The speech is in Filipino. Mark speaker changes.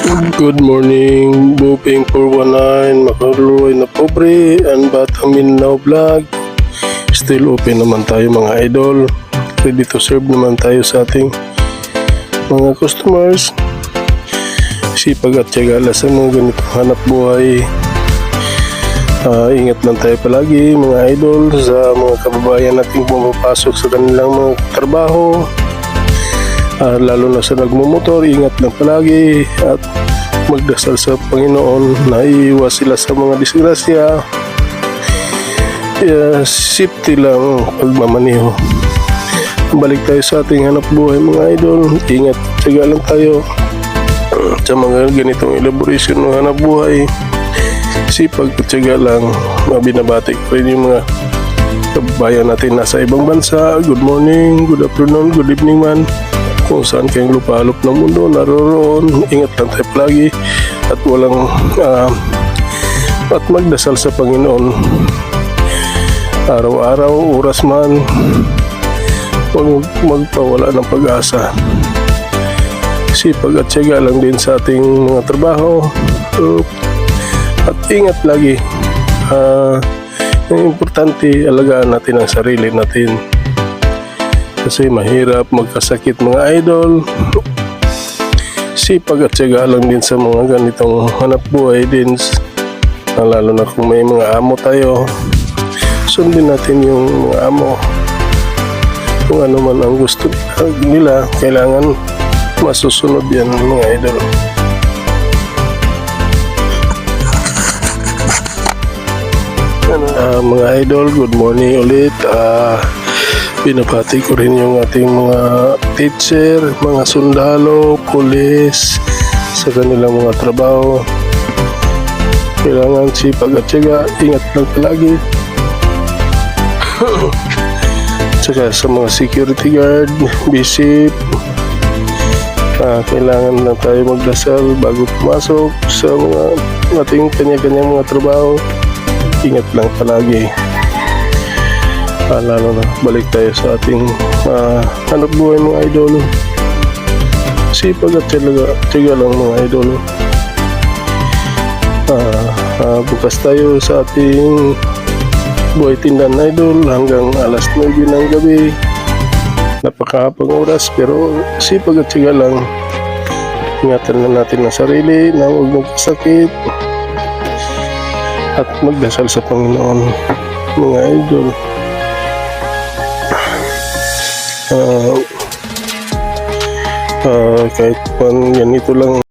Speaker 1: Good morning, Boping 419, Makaluloy na pobre, and Batang Mindanao Vlog. Still open naman tayo mga idol. Ready to serve naman tayo sa ating mga customers. Sipag at tiyaga sa mga ganitong hanap buhay. Ingat lang tayo palagi mga idol sa mga kababayan nating pumapasok sa kanilang mga trabaho. Lalo na sa nagmumotor, ingat lang palagi at magdasal sa Panginoon na iiwas sila sa mga disgrasya. Safety lang pagmamaneho. Balik tayo sa ating hanap buhay mga idol. Ingat, tiyaga lang tayo sa mga ganitong elaboration ng hanap buhay. Sipag at tiyaga lang. Binabati ko rin yung mga kababayan natin nasa ibang bansa. Good morning, good afternoon, good evening man. Kung saan kayong lupalop ng mundo naroroon, ingat lang tayo palagi at walang at magdasal sa Panginoon araw-araw, oras man. Huwag magpawala ng pag-asa. Sipag at tiyaga lang din sa ating mga trabaho at ingat lagi. Ang importante, alagaan natin ang sarili natin kasi mahirap magkasakit mga idol. Sipag at tiyaga lang din sa mga ganitong hanap buhay din, lalo na kung may mga amo tayo. Sundin natin yung mga amo. Kung ano man ang gusto nila, kailangan masusunod yan mga idol. Mga idol, good morning ulit. Pinapati ko rin yung ating mga teacher, mga sundalo, pulis sa kanilang mga trabaho. Kailangan sipag at tiyaga, ingat lang palagi. Tsaka sa mga security guard, bisip, kailangan lang tayo magdasal bago pumasok sa mga ating kanya-kanyang mga trabaho. Ingat lang palagi. Lalo na balik tayo sa ating hanap buhay mga idol. Sipag at tiyaga lang mga idol. Bukas tayo sa ating buhay tindahan idol hanggang alas 9 ng gabi. Napakahapang oras pero sipag at tiyaga lang. Ingatan na natin ang sarili na huwag magkasakit at magdasal sa Panginoon mga idol. Kahit ganito lang